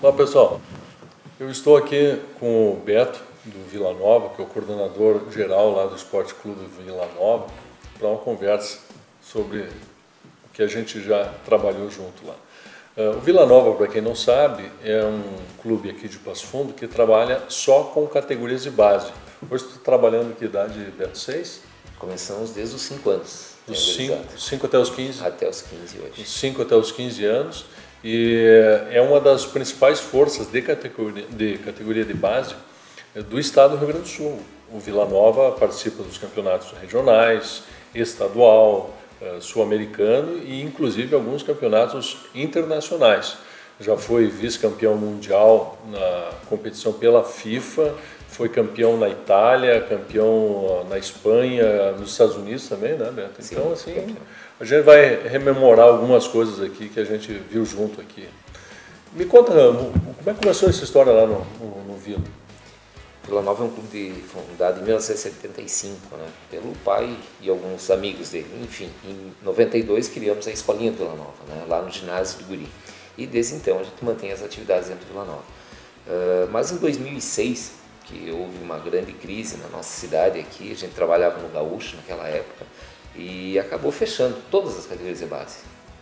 Olá pessoal, eu estou aqui com o Beto do Vila Nova, que é o coordenador geral lá do Esporte Clube Vila Nova, para uma conversa sobre o que a gente já trabalhou junto lá. O Vila Nova, para quem não sabe, é um clube aqui de Passo Fundo que trabalha só com categorias de base. Hoje estou trabalhando que idade, Beto? 6? Começamos desde os 5 anos. Dos 5 até os 15? Até os 15 hoje. Dos 5 até os 15 anos. E é uma das principais forças de categoria de base do estado do Rio Grande do Sul. O Vila Nova participa dos campeonatos regionais, estadual, sul-americano e inclusive alguns campeonatos internacionais. Já foi vice-campeão mundial na competição pela FIFA, foi campeão na Itália, campeão na Espanha, nos Estados Unidos também, né, Beto? Então, assim, a gente vai rememorar algumas coisas aqui que a gente viu junto aqui. Me conta, como é que começou essa história lá no Vila? Vila Nova é um clube fundado em 1975, né, pelo pai e alguns amigos dele. Enfim, em 92 criamos a Escolinha do Vila Nova, né, lá no ginásio do Guri. E desde então a gente mantém as atividades dentro do Vila Nova. Mas em 2006, que houve uma grande crise na nossa cidade aqui, a gente trabalhava no Gaúcho naquela época, e acabou fechando todas as categorias de base,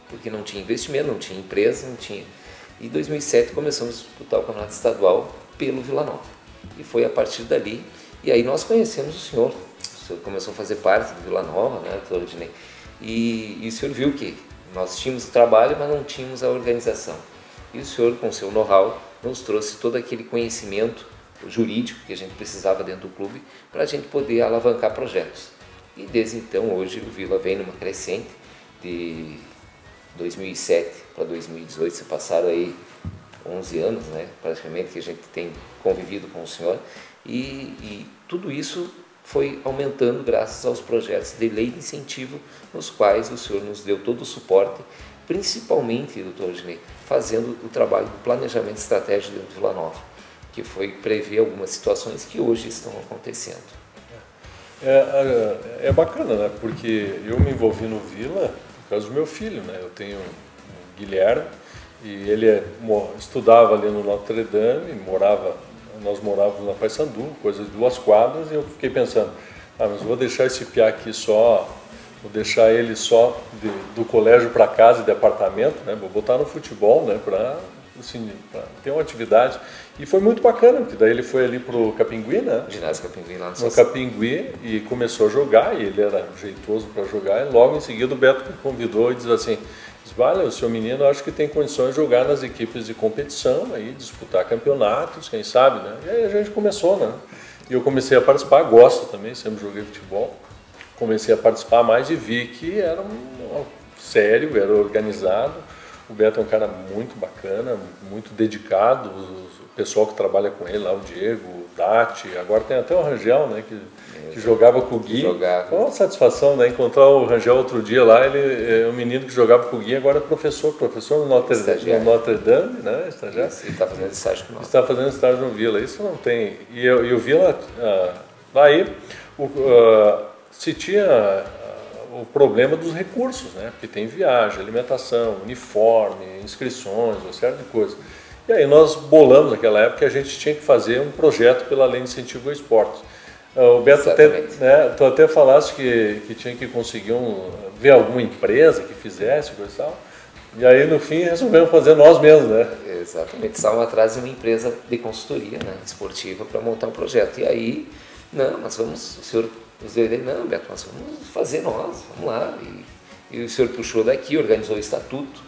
porque não tinha investimento, não tinha empresa, não tinha. E em 2007 começamos a disputar o campeonato estadual pelo Vila Nova. E foi a partir dali, e aí nós conhecemos o senhor começou a fazer parte do Vila Nova, né, doutor Odinei? E o senhor viu que nós tínhamos o trabalho, mas não tínhamos a organização. E o senhor, com seu know-how, nos trouxe todo aquele conhecimento jurídico que a gente precisava dentro do clube para a gente poder alavancar projetos. E desde então, hoje, o Vila vem numa crescente de 2007 para 2018, se passaram aí 11 anos, né, praticamente, que a gente tem convivido com o senhor, e tudo isso foi aumentando graças aos projetos de lei de incentivo, nos quais o senhor nos deu todo o suporte, principalmente, doutor Odinei, fazendo o trabalho do planejamento estratégico dentro do Vila Nova, que foi prever algumas situações que hoje estão acontecendo. É bacana, né? Porque eu me envolvi no Vila por causa do meu filho, né? Eu tenho o Guilherme e ele estudava ali no Notre Dame, nós morávamos na Paissandu, coisa de 2 quadras, e eu fiquei pensando, mas vou deixar esse piá aqui vou deixar ele só do colégio para casa e de apartamento, né? Vou botar no futebol, né? Para ter uma atividade. E foi muito bacana, porque daí ele foi ali pro Capingui, né? Ginásio Capingui, lá no Capingui, e começou a jogar, e ele era jeitoso para jogar, e logo em seguida o Beto me convidou e diz assim, olha, o seu menino acho que tem condições de jogar nas equipes de competição, aí disputar campeonatos, quem sabe, né? E aí a gente começou, né? E eu comecei a participar, gosto também, sempre joguei futebol, comecei a participar mais e vi que era sério, era organizado. O Beto é um cara muito bacana, muito dedicado, o pessoal que trabalha com ele lá, o Diego, o Dati, agora tem até o Rangel, né, que jogava com o Gui. Foi uma satisfação, né, encontrar o Rangel outro dia lá, ele é um menino que jogava com o Gui, agora é professor no Notre Dame, né, estagiário. Isso, ele está fazendo estágio com nós. Está fazendo estágio no Vila, isso não tem. E o Vila, daí, se tinha o problema dos recursos, né? Porque tem viagem, alimentação, uniforme, inscrições, uma série de coisas. E aí nós bolamos naquela época que a gente tinha que fazer um projeto pela lei de incentivo ao esporte. O Beto tu até falaste que tinha que conseguir ver alguma empresa que fizesse, coisa e tal. E aí no fim resolvemos fazer nós mesmos, né? Exatamente, estávamos atrás de uma empresa de consultoria, né, esportiva, para montar um projeto. E aí, não, mas o senhor nos deu a ideia, não, Beto, nós vamos fazer nós, vamos lá. E o senhor puxou daqui, organizou o estatuto,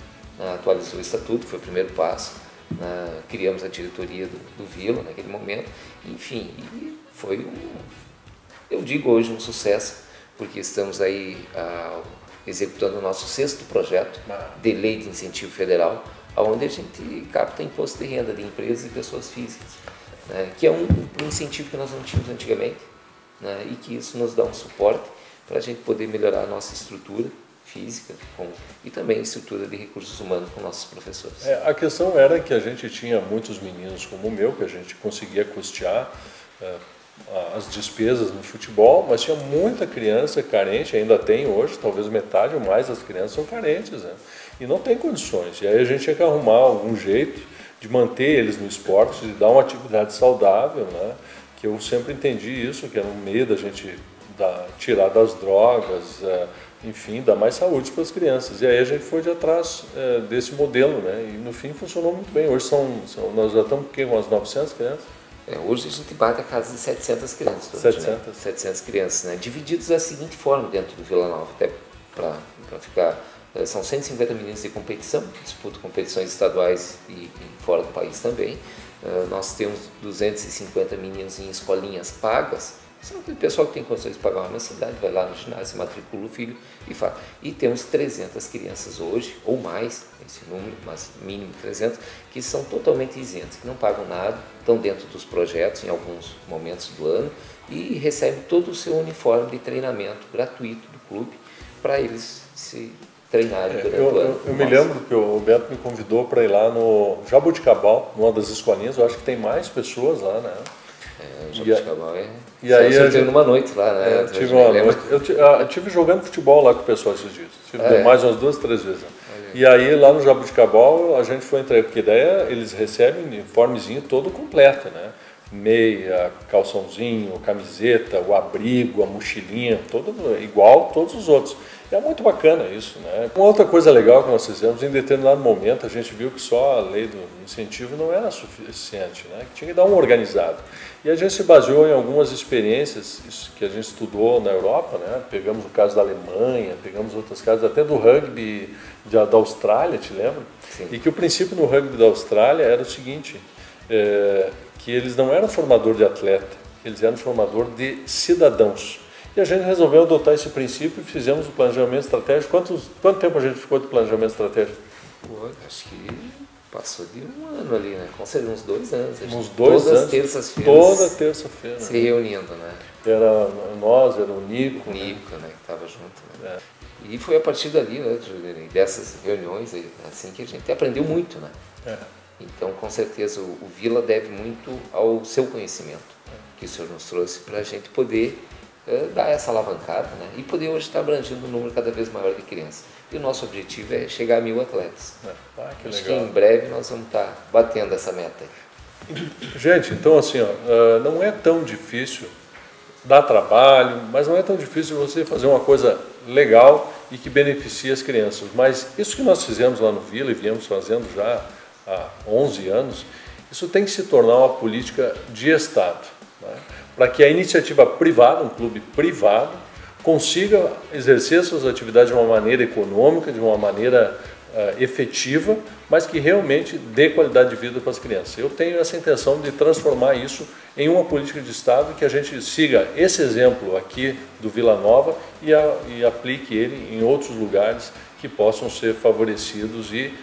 atualizou o estatuto, foi o primeiro passo, criamos a diretoria do Vila naquele momento, enfim, e foi eu digo hoje um sucesso, porque estamos aí executando o nosso 6º projeto de lei de incentivo federal, onde a gente capta imposto de renda de empresas e pessoas físicas, né, que é um incentivo que nós não tínhamos antigamente, né, e que isso nos dá um suporte para a gente poder melhorar a nossa estrutura física e também a estrutura de recursos humanos com nossos professores. A questão era que a gente tinha muitos meninos como o meu, que a gente conseguia custear as despesas no futebol, mas tinha muita criança carente, ainda tem hoje, talvez metade ou mais das crianças são carentes, né? E não tem condições. E aí a gente tinha que arrumar algum jeito de manter eles no esporte, de dar uma atividade saudável, né? Que eu sempre entendi isso, que era um meio da gente tirar das drogas, enfim, dar mais saúde para as crianças. E aí a gente foi de atrás desse modelo, né? E no fim funcionou muito bem. Hoje nós já estamos com umas 900 crianças. Hoje a gente bate a casa de 700 crianças. 700? Né? 700 crianças, né? Divididos da seguinte forma dentro do Vila Nova, até para ficar... São 150 meninos de competição, disputam competições estaduais e fora do país também. Nós temos 250 meninos em escolinhas pagas. São aquele pessoal que tem condições de pagar uma mensalidade, vai lá no ginásio, matricula o filho e faz. E temos 300 crianças hoje, ou mais, esse número, mas mínimo 300, que são totalmente isentas, que não pagam nada, estão dentro dos projetos em alguns momentos do ano e recebem todo o seu uniforme de treinamento gratuito do clube para eles se treinarem durante o ano. Eu me lembro que o Beto me convidou para ir lá no Jabuticabal, numa das escolinhas, eu acho que tem mais pessoas lá, né? Jabuticabal e aí eu tive numa noite lá, né? Eu tive jogando futebol lá com o pessoal esses dias. Tive mais umas 2, 3 vezes. E aí lá no Jabuticabal a gente foi entregar, porque daí eles recebem um uniformezinho todo completo, né? Meia, calçãozinho, camiseta, o abrigo, a mochilinha, todo igual a todos os outros. E é muito bacana isso, né? Uma outra coisa legal que nós fizemos, em determinado momento a gente viu que só a lei do incentivo não era suficiente, né? Que tinha que dar uma organizada. E a gente se baseou em algumas experiências que a gente estudou na Europa, né? Pegamos o caso da Alemanha, pegamos outros casos até do rugby da Austrália, te lembra? Sim. E que o princípio no rugby da Austrália era o seguinte, que eles não eram formador de atleta, eles eram formador de cidadãos. E a gente resolveu adotar esse princípio e fizemos o planejamento estratégico. Quanto tempo a gente ficou de planejamento estratégico? Pô, acho que passou de um ano ali, né? Com certeza uns 2 anos. Uns 2 anos. Todas as terças-feiras. Toda terça-feira. Se reunindo, né? Era nós, era o Nico. O Nico, né? Que estava junto. Né? E foi a partir dali, né? Dessas reuniões, assim, que a gente aprendeu muito, né? Então, com certeza, o Vila deve muito ao seu conhecimento que o senhor nos trouxe para a gente poder dar essa alavancada, né? E poder hoje estar abrangindo um número cada vez maior de crianças. E o nosso objetivo é chegar a 1000 atletas. Que Acho legal. que em breve nós vamos estar batendo essa meta. Gente, então assim, não é tão difícil, dá trabalho, mas não é tão difícil você fazer uma coisa legal e que beneficie as crianças. Mas isso que nós fizemos lá no Vila e viemos fazendo já há 11 anos, isso tem que se tornar uma política de Estado, né? Para que a iniciativa privada, um clube privado, consiga exercer suas atividades de uma maneira econômica, de uma maneira efetiva, mas que realmente dê qualidade de vida para as crianças. Eu tenho essa intenção de transformar isso em uma política de Estado, que a gente siga esse exemplo aqui do Vila Nova e aplique ele em outros lugares que possam ser favorecidos e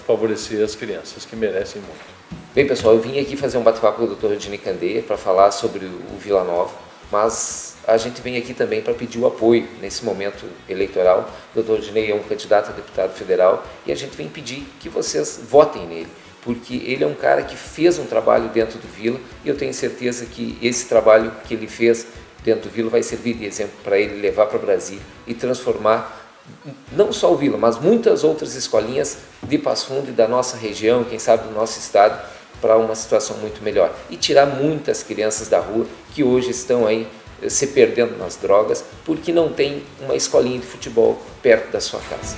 favorecer as crianças, que merecem muito. Bem, pessoal, eu vim aqui fazer um bate-papo com o Dr. Rodinei Candeia para falar sobre o Vila Nova, mas a gente vem aqui também para pedir o apoio nesse momento eleitoral. O Dr. Rodinei é um candidato a deputado federal e a gente vem pedir que vocês votem nele, porque ele é um cara que fez um trabalho dentro do Vila e eu tenho certeza que esse trabalho que ele fez dentro do Vila vai servir de exemplo para ele levar para Brasília e transformar não só o Vila, mas muitas outras escolinhas de Passo Fundo e da nossa região, quem sabe do nosso estado, para uma situação muito melhor. E tirar muitas crianças da rua que hoje estão aí se perdendo nas drogas porque não tem uma escolinha de futebol perto da sua casa.